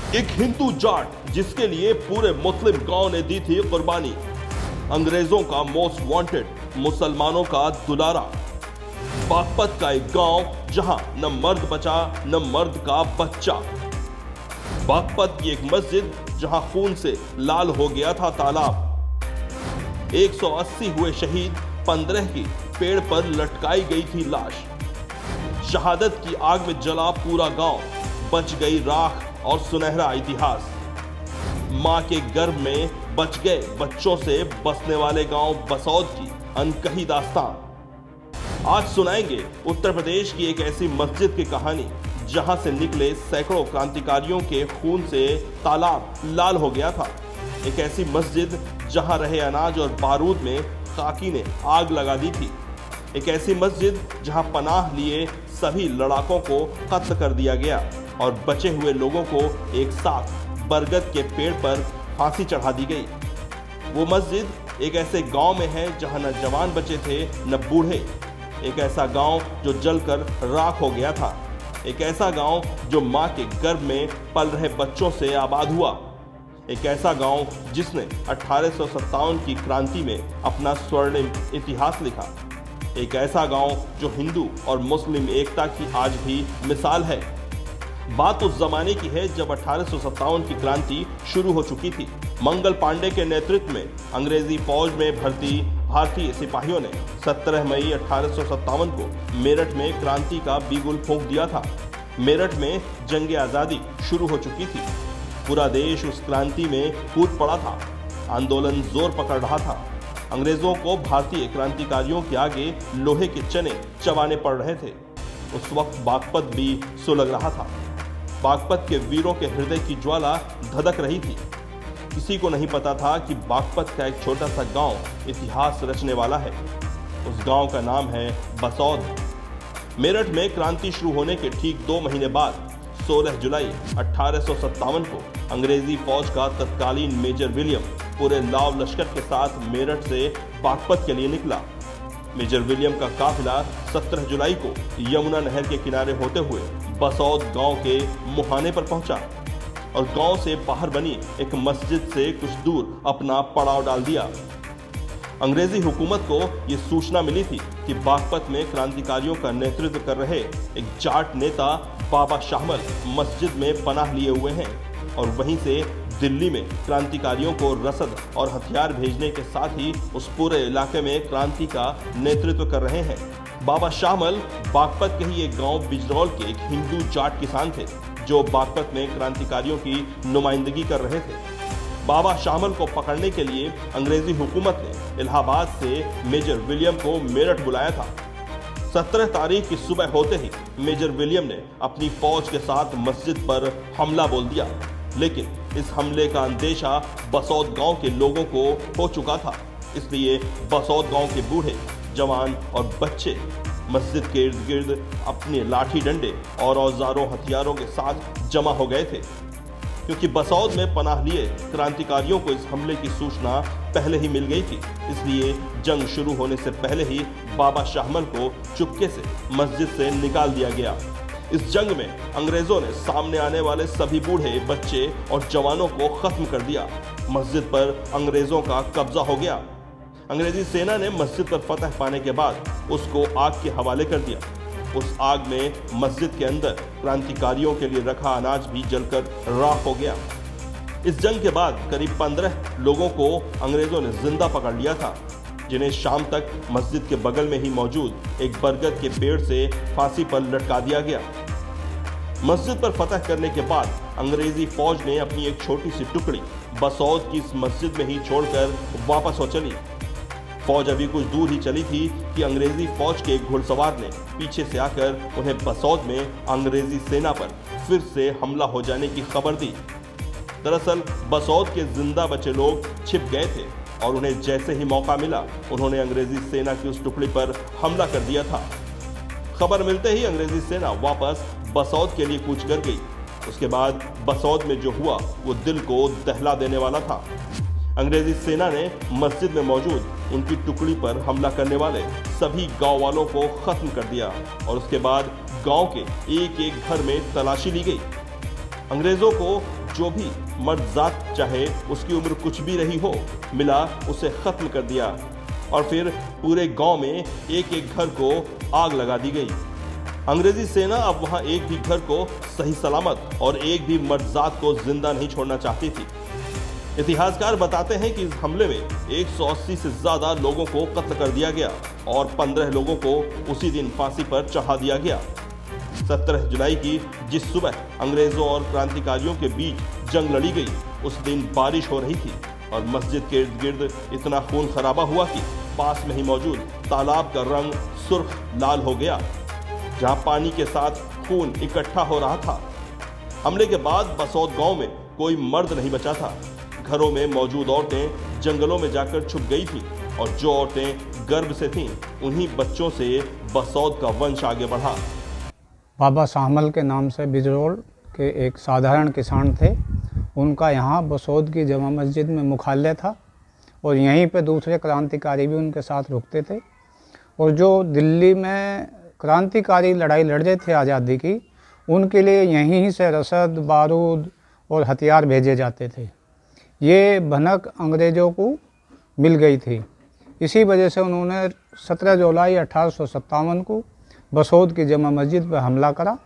एक हिंदू जाट जिसके लिए पूरे मुस्लिम गांव ने दी थी कुर्बानी। अंग्रेजों का मोस्ट वांटेड, मुसलमानों का दुलारा। बागपत का एक गांव जहां न मर्द बचा न मर्द का बच्चा। बागपत की एक मस्जिद जहां खून से लाल हो गया था तालाब। 180 हुए शहीद, 15 की पेड़ पर लटकाई गई थी लाश। शहादत की आग में जला पूरा गांव, बच गई राख और सुनहरा इतिहास। मां के गर्भ में बच गए बच्चों से बसने वाले गांव बसौद की अनकही दास्तान। आज सुनाएंगे उत्तर प्रदेश की एक ऐसी मस्जिद की कहानी जहां से निकले सैकड़ों क्रांतिकारियों के खून से तालाब लाल हो गया था। एक ऐसी मस्जिद जहां रहे अनाज और बारूद में खाकी ने आग लगा दी थी। एक ऐसी मस्जिद जहां पनाह लिए सभी लड़ाकों को कत्ल कर दिया गया और बचे हुए लोगों को एक साथ बरगद के पेड़ पर फांसी चढ़ा दी गई। वो मस्जिद एक ऐसे गांव में है जहां न जवान बचे थे न बूढ़े। एक ऐसा गांव जो जलकर राख हो गया था। एक ऐसा गांव जो मां के गर्भ में पल रहे बच्चों से आबाद हुआ। एक ऐसा गांव जिसने 1857 की क्रांति में अपना स्वर्णिम इतिहास लिखा। एक ऐसा गांव जो हिंदू और मुस्लिम एकता की आज भी मिसाल है। बात उस जमाने की है जब 1857 की क्रांति शुरू हो चुकी थी। मंगल पांडे के नेतृत्व में अंग्रेजी फौज में भर्ती भारतीय सिपाहियों ने 17 मई 1857 को मेरठ में क्रांति का बिगुल फूंक दिया था। मेरठ में जंग आजादी शुरू हो चुकी थी। पूरा देश उस क्रांति में कूद पड़ा था। आंदोलन जोर पकड़ रहा था। अंग्रेजों को भारतीय क्रांतिकारियों के आगे लोहे के चने चबाने पड़ रहे थे। उस वक्त बागपत भी सुलग रहा था। बागपत के वीरों के हृदय की ज्वाला धधक रही थी। किसी को नहीं पता था कि बागपत का एक छोटा सा गांव इतिहास रचने वाला है। उस गांव का नाम है बसौद। मेरठ में क्रांति शुरू होने के ठीक 2 महीने बाद 16 जुलाई 1857 को अंग्रेजी फौज का तत्कालीन मेजर विलियम पूरे लाव लश्कर के साथ मेरठ से बागपत के लिए निकला। मेजर विलियम का काफिला 17 जुलाई को यमुना नहर के किनारे होते हुए बसौद गांव के मुहाने पर पहुंचा और गांव से बाहर बनी एक मस्जिद से कुछ दूर अपना पड़ाव डाल दिया। अंग्रेजी हुकूमत को यह सूचना मिली थी कि बागपत में क्रांतिकारियों का नेतृत्व कर रहे एक जाट नेता बाबा शाहमल मस्जिद में पनाह लिए हुए हैं और वहीं से दिल्ली में क्रांतिकारियों को रसद और हथियार भेजने के साथ ही उस पूरे इलाके में क्रांति का नेतृत्व कर रहे हैं। बाबा शाहमल बागपत के ही एक गांव बिजरौल के एक हिंदू जाट किसान थे जो बागपत में क्रांतिकारियों की नुमाइंदगी कर रहे थे। बाबा शाहमल को पकड़ने के लिए अंग्रेजी हुकूमत ने इलाहाबाद से मेजर विलियम को मेरठ बुलाया था। 17 तारीख की सुबह होते ही मेजर विलियम ने अपनी फौज के साथ मस्जिद पर हमला बोल दिया, लेकिन इस हमले का अंदेशा बसौद गांव के लोगों को हो चुका था। इसलिए बसौद गांव के बूढ़े, जवान और बच्चे मस्जिद के इर्द गिर्द अपने लाठी डंडे और औजारों हथियारों के साथ जमा हो गए थे, क्योंकि बसौद में पनाह लिए क्रांतिकारियों को इस हमले की सूचना पहले ही मिल गई थी। इसलिए जंग शुरू होने से पहले ही बाबा शाहमल को चुपके से मस्जिद से निकाल दिया गया। इस जंग में अंग्रेजों ने सामने आने वाले सभी बूढ़े, बच्चे और जवानों को खत्म कर दिया। मस्जिद पर अंग्रेजों का कब्जा हो गया। अंग्रेजी सेना ने मस्जिद पर फतह पाने के बाद उसको आग के हवाले कर दिया। उस आग में मस्जिद के अंदर क्रांतिकारियों के लिए रखा अनाज भी जलकर राख हो गया। इस जंग के बाद करीब 15 लोगों को अंग्रेजों ने जिंदा पकड़ लिया था, जिन्हें शाम तक मस्जिद के बगल में ही मौजूद एक बरगद के पेड़ से फांसी पर लटका दिया गया। मस्जिद पर फतह करने के बाद अंग्रेजी फौज ने अपनी एक छोटी सी टुकड़ी बसौद की इस मस्जिद में ही छोड़कर वापस हो चली। फौज अभी कुछ दूर ही चली थी कि अंग्रेजी फौज के एक घुड़सवार ने पीछे से आकर उन्हें बसौद में अंग्रेजी सेना पर फिर से हमला हो जाने की खबर दी। दरअसल बसौद के जिंदा बचे लोग छिप गए थे और उन्हें जैसे ही मौका मिला उन्होंने अंग्रेजी सेना की उस टुकड़ी पर हमला कर दिया था। खबर मिलते ही अंग्रेजी सेना वापस बसौद के लिए कूच कर गई। उसके बाद बसौद में जो हुआ वो दिल को दहला देने वाला था। अंग्रेजी सेना ने मस्जिद में मौजूद उनकी टुकड़ी पर हमला करने वाले सभी गांव वालों को खत्म कर दिया और उसके बाद गांव के एक एक घर में तलाशी ली गई। अंग्रेजों को जो भी मर्द जात चाहे उसकी उम्र कुछ भी रही हो मिला उसे खत्म कर दिया और फिर पूरे गांव में एक एक घर को आग लगा दी गई। अंग्रेजी सेना अब वहां एक भी घर को सही सलामत और एक भी मर्द जात को जिंदा नहीं छोड़ना चाहती थी। इतिहासकार बताते हैं कि इस हमले में 180 से ज्यादा लोगों को कत्ल कर दिया गया और 15 लोगों को उसी दिन फांसी पर चढ़ा दिया गया। 17 जुलाई की जिस सुबह अंग्रेजों और क्रांतिकारियों के बीच जंग लड़ी गई उस दिन बारिश हो रही थी और मस्जिद के इर्द गिर्द इतना खून खराबा हुआ कि पास में ही मौजूद तालाब का रंग सुर्ख लाल हो गया, जहां पानी के साथ खून इकट्ठा हो रहा था। हमले के बाद बसौद गांव में कोई मर्द नहीं बचा था। घरों में मौजूद औरतें जंगलों में जाकर छुप गई थीं और जो औरतें गर्भ से थीं उन्हीं बच्चों से बसौद का वंश आगे बढ़ा। बाबा शाहमल के नाम से बिजरोल के एक साधारण किसान थे। उनका यहाँ बसौद की जमा मस्जिद में मुख्यालय था और यहीं पे दूसरे क्रांतिकारी भी उनके साथ रुकते थे। और जो दिल्ली में क्रांतिकारी लड़ाई लड़ रहे थे आज़ादी की, उनके लिए यहीं से रसद, बारूद और हथियार भेजे जाते थे। ये भनक अंग्रेज़ों को मिल गई थी। इसी वजह से उन्होंने 17 जुलाई 1857 को बसौद की जमा मस्जिद पर हमला करा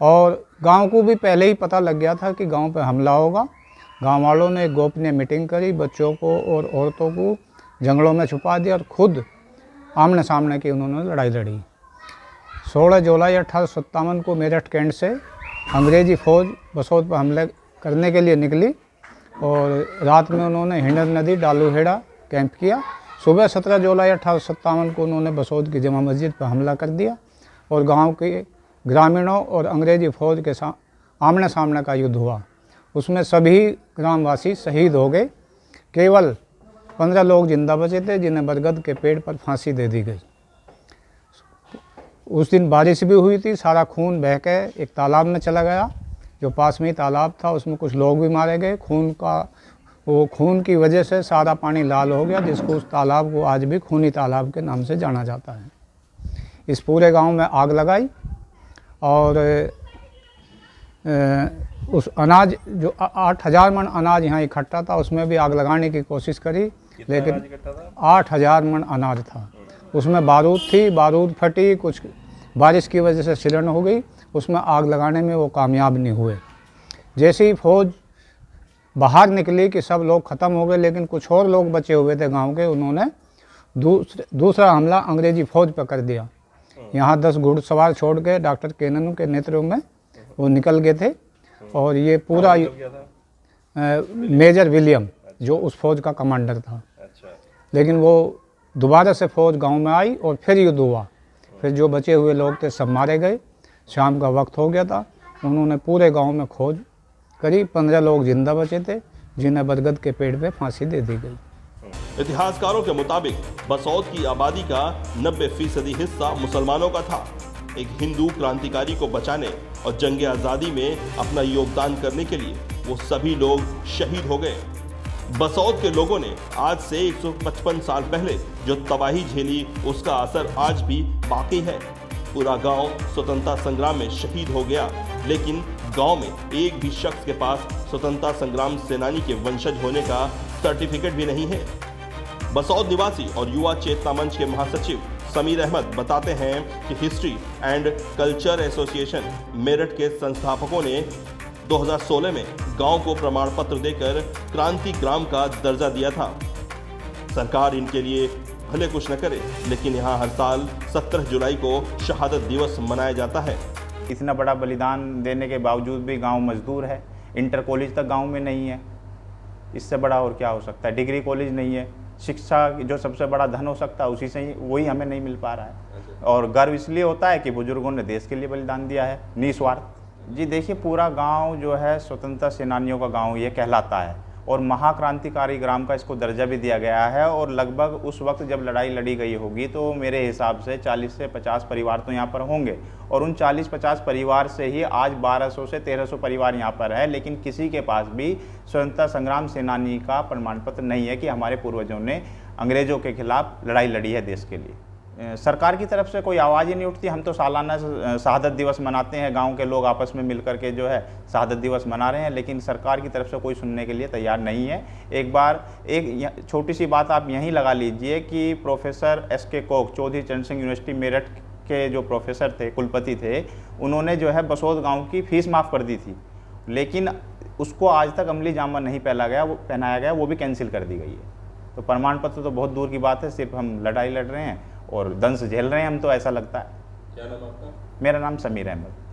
और गांव को भी पहले ही पता लग गया था कि गांव पर हमला होगा। गांव वालों ने एक गोपनीय मीटिंग करी, बच्चों को और औरतों को जंगलों में छुपा दिया और खुद आमने सामने की उन्होंने लड़ाई लड़ी। 16 जुलाई 1857 को मेरठ कैंट से अंग्रेज़ी फ़ौज बसौद पर हमले करने के लिए निकली और रात में उन्होंने हिंडन नदी डालूहेड़ा कैंप किया। सुबह 17 जुलाई 1857 को उन्होंने बसौद की जमा मस्जिद पर हमला कर दिया और गांव के ग्रामीणों और अंग्रेज़ी फ़ौज के आमने सामने का युद्ध हुआ। उसमें सभी ग्रामवासी शहीद हो गए। केवल 15 लोग जिंदा बचे थे जिन्हें बरगद के पेड़ पर फांसी दे दी गई। उस दिन बारिश भी हुई थी। सारा खून बह के एक तालाब में चला गया, जो पास में ही तालाब था। उसमें कुछ लोग भी मारे गए। खून की वजह से सारा पानी लाल हो गया, जिसको उस तालाब को आज भी खूनी तालाब के नाम से जाना जाता है। इस पूरे गांव में आग लगाई और उस अनाज जो 8000 मन अनाज यहाँ इकट्ठा था उसमें भी आग लगाने की कोशिश करी, लेकिन 8000 मन अनाज था। उसमें बारूद थी, बारूद फटी, कुछ बारिश की वजह से सिलन हो गई। उसमें आग लगाने में वो कामयाब नहीं हुए। जैसे ही फौज बाहर निकली कि सब लोग ख़त्म हो गए, लेकिन कुछ और लोग बचे हुए थे गांव के, उन्होंने दूसरा हमला अंग्रेज़ी फ़ौज पर कर दिया। यहाँ 10 घुड़सवार छोड़ के डॉक्टर केनन के नेतृत्व में वो निकल गए थे और ये पूरा मेजर विलियम जो उस फौज का कमांडर था। लेकिन वो दोबारा से फौज गांव में आई और फिर युद्ध हुआ। फिर जो बचे हुए लोग थे सब मारे गए। शाम का वक्त हो गया था। उन्होंने पूरे गांव में खोज करी। 15 लोग जिंदा बचे थे जिन्हें बरगद के पेड़ पे फांसी दे दी गई। इतिहासकारों के मुताबिक बसौद की आबादी का 90% हिस्सा मुसलमानों का था। एक हिंदू क्रांतिकारी को बचाने और जंग आज़ादी में अपना योगदान करने के लिए वो सभी लोग शहीद हो गए। बसौद के लोगों ने आज से 155 साल पहले जो तबाही झेली उसका असर आज भी बाकी है। पूरा गांव स्वतंत्रता संग्राम में शहीद हो गया, लेकिन गांव में एक भी शख्स के पास स्वतंत्रता संग्राम सेनानी के वंशज होने का सर्टिफिकेट भी नहीं है। बसौद निवासी और युवा चेतना मंच के महासचिव समीर अहमद बताते हैं कि history and culture association Meerut के संस्थापकों ने 2016 में गांव को प्रमाण पत्र देकर क्रांति ग्राम का दर्जा दिया था। सरकार इनके लिए भले कुछ न करे, लेकिन यहाँ हर साल 17 जुलाई को शहादत दिवस मनाया जाता है। इतना बड़ा बलिदान देने के बावजूद भी गांव मजदूर है। इंटर कॉलेज तक गांव में नहीं है। इससे बड़ा और क्या हो सकता है। डिग्री कॉलेज नहीं है। शिक्षा जो सबसे बड़ा धन हो सकता है उसी से ही, वही हमें नहीं मिल पा रहा है। और गर्व इसलिए होता है कि बुजुर्गों ने देश के लिए बलिदान दिया है निस्वार्थ। जी देखिए, पूरा गांव जो है स्वतंत्रता सेनानियों का गांव ये कहलाता है और महाक्रांतिकारी ग्राम का इसको दर्जा भी दिया गया है। और लगभग उस वक्त जब लड़ाई लड़ी गई होगी तो मेरे हिसाब से 40 से 50 परिवार तो यहाँ पर होंगे और उन 40-50 परिवार से ही आज 1200 से 1300 परिवार यहाँ पर है। लेकिन किसी के पास भी स्वतंत्रता संग्राम सेनानी का प्रमाण पत्र नहीं है कि हमारे पूर्वजों ने अंग्रेजों के खिलाफ लड़ाई लड़ी है देश के लिए। सरकार की तरफ से कोई आवाज़ ही नहीं उठती। हम तो सालाना शहादत दिवस मनाते हैं, गांव के लोग आपस में मिल करके जो है शहादत दिवस मना रहे हैं, लेकिन सरकार की तरफ से कोई सुनने के लिए तैयार नहीं है। एक छोटी सी बात आप यहीं लगा लीजिए कि प्रोफेसर एस.के. कोक, चौधरी चरण सिंह यूनिवर्सिटी मेरठ के जो प्रोफेसर थे, कुलपति थे, उन्होंने जो है बसोद गाँव की फीस माफ़ कर दी थी, लेकिन उसको आज तक अमली जामा नहीं पहनाया गया, वो भी कैंसिल कर दी गई है। तो प्रमाण पत्र तो बहुत दूर की बात है, सिर्फ हम लड़ाई लड़ रहे हैं और दंश झेल रहे हैं हम, तो ऐसा लगता है। क्या नाम आपका? मेरा नाम समीर अहमद।